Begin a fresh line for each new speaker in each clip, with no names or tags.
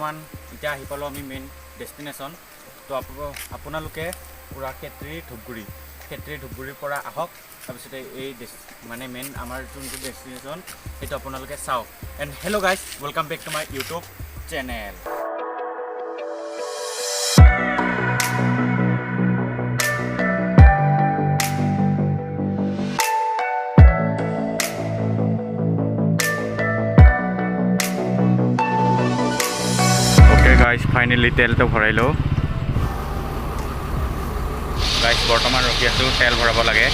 বৰ্তমান এতিয়া আহি পালোঁ আমি মেইন ডেষ্টিনেশ্যন। তো আপোনালোকে পূৰা ক্ষেত্ৰী ধূপগুৰিৰ পৰা আহক, তাৰপিছতে এই মানে মেইন আমাৰ যোনটো ডেষ্টিনেশ্যন সেইটো আপোনালোকে চাওক। And hello' guys, welcome back to my YouTube channel. Guys finally তেলটো ভৰাইলোঁ। গাইজ বৰ্তমান ৰখি আছোঁ, তেল ভৰাব লাগে।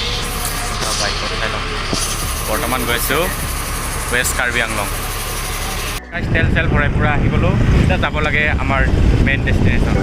বাইকত চাই লওঁ, বৰ্তমান গৈছোঁ ৱেষ্ট কাৰ্বি আংলং। গাইজ তেল ভৰাই পূৰা আহি গ'লোঁ। এতিয়া যাব লাগে আমাৰ মেইন ডেষ্টিনেশ্যন।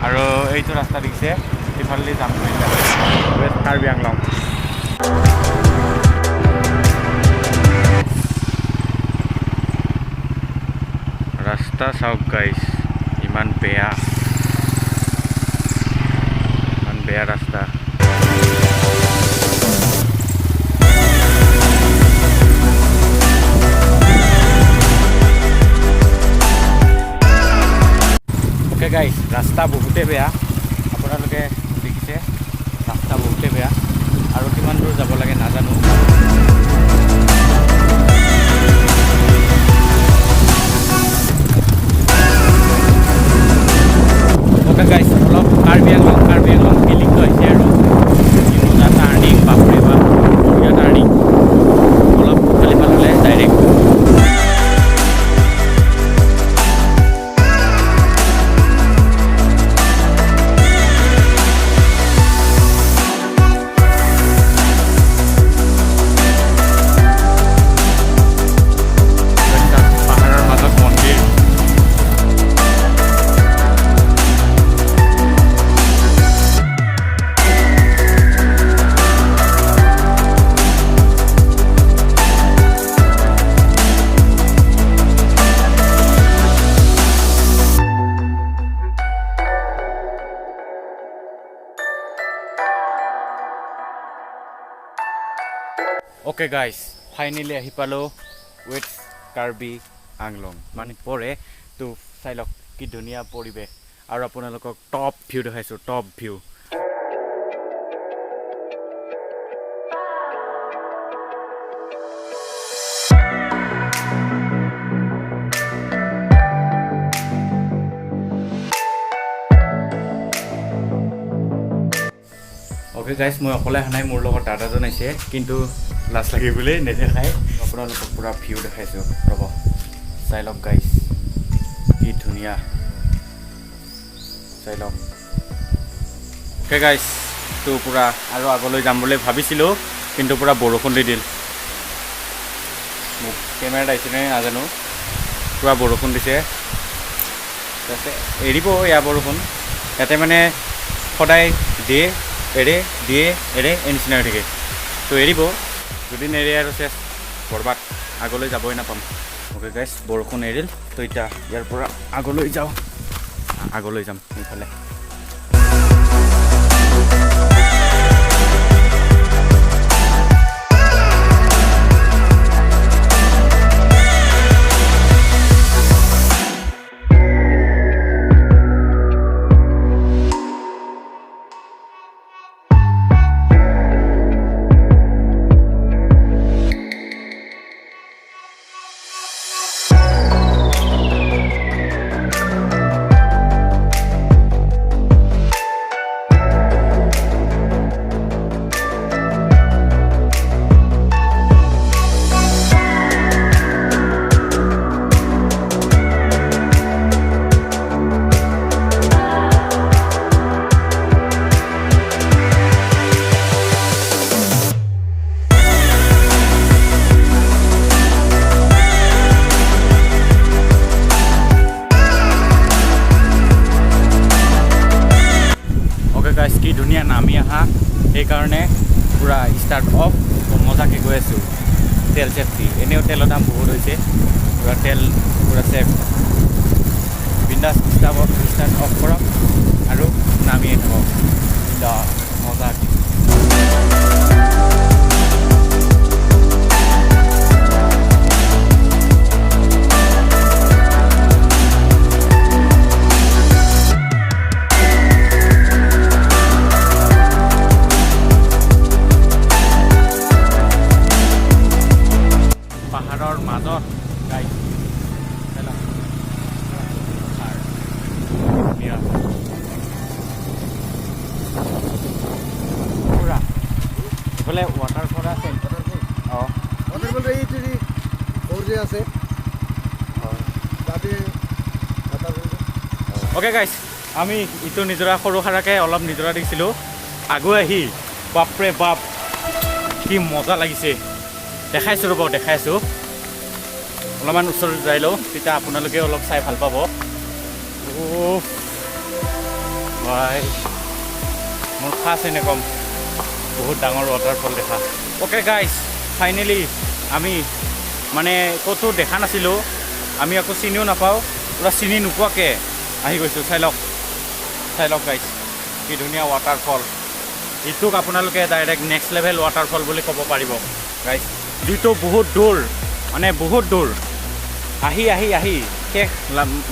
আৰু এইটো ৰাস্তা দেখিছে, সিফালে যাম ৱেষ্ট কাৰ্বি আংলং। ৰাস্তা চাওক গাইজ, ইমান বেয়া ৰাস্তা। গাইজ ৰাস্তা বহুতে বেয়া, আপোনালোকে দেখিছে ৰাস্তা বহুতে বেয়া, আৰু কিমান দূৰ যাব লাগে নাজানো। অ'কে গাইজ, অলপ কাৰ্বি আংলং ফিলিংটো আহিছে আৰু মজা টাৰ্ণিং, বাপৰে বাপ বঢ়িয়া টাৰ্ণিং। অলপ খালি ভাল হ'লে ডাইৰেক্ট অ'কে গাইজ, ফাইনেলি আহি পালোঁ ৱেষ্ট কাৰ্বি আংলং। মানে পৰে তো চাই লওক কি ধুনীয়া পৰিৱেশ, আৰু আপোনালোকক টপ ভিউ দেখাইছোঁ, টপ ভিউ। অ'কে গাইজ, মই অকলে অহা নাই, মোৰ লগত দাদাজন আহিছে, কিন্তু লাজ লাগি বুলি নেদেখাই। আপোনালোকক পূৰা ভিউ দেখাইছোঁ, ৰ'ব চাই লওক গাইজ, কি ধুনীয়া, চাই লওক। অ'কে গাইজ, তো পূৰা আৰু আগলৈ যাম বুলি ভাবিছিলোঁ, কিন্তু পূৰা বৰষুণ দি দিল। মোক কেমেৰাত আহিছেনে নাজানো, পূৰা বৰষুণ দিছে। তাতে এৰিব এয়া বৰষুণ, ইয়াতে মানে সদায় এৰে এই নিচিনা হৈ থাকে। তো এৰিব, যদি নেৰে আৰু চেছ বৰবাদ, আগলৈ যাবই নাপাম। অ'কে গাইজ, বৰষুণ এৰিল, তো এতিয়া ইয়াৰ পৰা আগলৈ যাম এইফালে। ধুনীয়া নামি আহা সেইকাৰণে পূৰা ষ্টাৰ্ট অফ মজাকৈ গৈ আছোঁ তেল চেল দি এনেও তেলৰ দাম বহুত হৈছে পূৰা তেল পূৰা চেফ বিন্দাছ ষ্টাৰ্ট অফ কৰক আৰু নামিয়ে থাকক মজাকৈ পাহাৰৰ মাজত গাইড পুৰা এইফালে ৱাটাৰফল আছে অঁ
ৱাটাৰফল এইটো যে আছে তাতে
অ'কে গাইছ আমি ইটো নিজৰা সৰু সাৰাকৈ অলপ নিজৰা দেখিছিলোঁ আগুৱাই আহি বাপৰে বাপ কি মজা লাগিছে দেখাইছোঁ ৰ'ব দেখাইছোঁ অলপমান ওচৰত যাই লওঁ তেতিয়া আপোনালোকে অলপ চাই ভাল পাব ভাই মোৰ খাছ এনে কম বহুত ডাঙৰ ৱাটাৰফল দেখা অ'কে গাইছ ফাইনেলি আমি মানে ক'তো দেখা নাছিলোঁ আমি আকৌ চিনিও নাপাওঁ পূৰা চিনি নোপোৱাকৈ আহি গৈছোঁ চাই লওক গাইছ কি ধুনীয়া ৱাটাৰফল ইটোক আপোনালোকে ডাইৰেক্ট নেক্সট লেভেল ৱাটাৰফল বুলি ক'ব পাৰিব গাইছ যিটো বহুত দূৰ মানে বহুত দূৰ আহি শেষ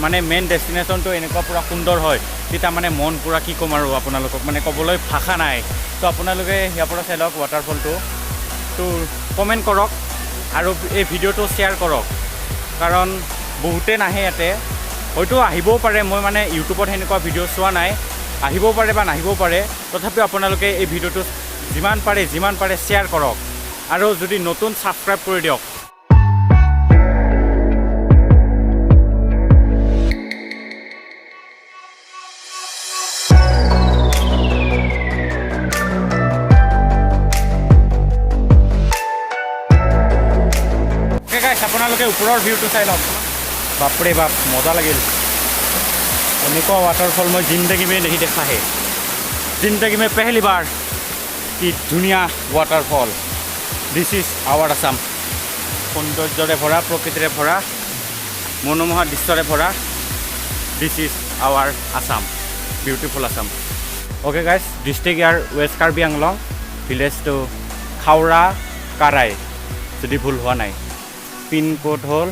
মানে মেইন ডেষ্টিনেশ্যনটো এনেকুৱা পূৰা সুন্দৰ হয় তেতিয়া মানে মন পূৰা কি ক'ম আৰু আপোনালোকক মানে ক'বলৈ ভাষা নাই তো আপোনালোকে ইয়াৰ পৰা চাই লওক ৱাটাৰফলটো তো কমেণ্ট কৰক আৰু এই ভিডিঅ'টো শ্বেয়াৰ কৰক কাৰণ বহুতে নাহে ইয়াতে হয়তো আহিবও পাৰে মই মানে ইউটিউবত সেনেকুৱা ভিডিঅ' চোৱা নাই আহিবও পাৰে বা নাহিবও পাৰে তথাপিও আপোনালোকে এই ভিডিঅ'টো যিমান পাৰে শ্বেয়াৰ কৰক আৰু যদি নতুন ছাবস্ক্ৰাইব কৰি দিয়ক আপোনালোকে ওপৰৰ ভিউটো চাই লওক বাপৰে বাপ মজা লাগিল এনেকুৱা ৱাটাৰফল মই জিন্দগী মে नहीं देखा है जिंदगी में पहली बार কি ধুনীয়া waterfall this is our Assam সৌন্দৰ্যৰে ভৰা প্ৰকৃতিৰে ভৰা মনোমোহা দৃশ্যৰে ভৰা this is our Assam beautiful Assam okay guys district ইয়াৰ west Karbi Anglong village to খাওৰা কাৰাই যদি ভুল হোৱা নাই পিন কোড হ'ল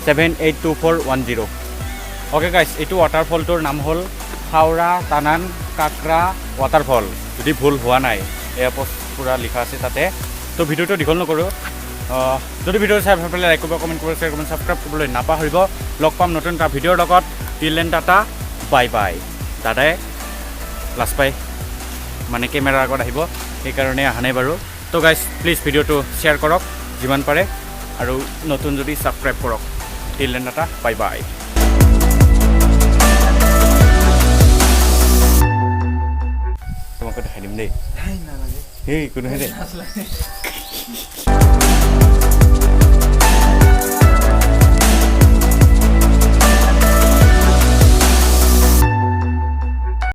782410 অ'কে গাইজ এইটো ৱাটাৰফলটোৰ নাম হ'ল খাওৰা টানান কাকৰা ৱাটাৰফল যদি ভুল হোৱা নাই এয়া পূৰা লিখা আছে তাতে তো ভিডিঅ'টো দীঘল নকৰোঁ যদি ভিডিঅ'টো চাই ভাল পালে লাইক কৰিব কমেণ্ট কৰিব শ্বেয়াৰ কৰিব ছাবস্ক্ৰাইব কৰিবলৈ নাপাহৰিব লগ পাম নতুন এটা ভিডিঅ'ৰ লগত till then tata bye bye দাদাই লাজ পাই মানে কেমেৰাৰ আগত আহিব সেইকাৰণে অহা নাই বাৰু তো গাইজ প্লিজ ভিডিঅ'টো শ্বেয়াৰ কৰক যিমান পাৰে আৰু নতুন যদি ছাবস্ক্ৰাইব কৰক till then tata bye bye তোমাকে দেখাই দিম দেই এই কোনো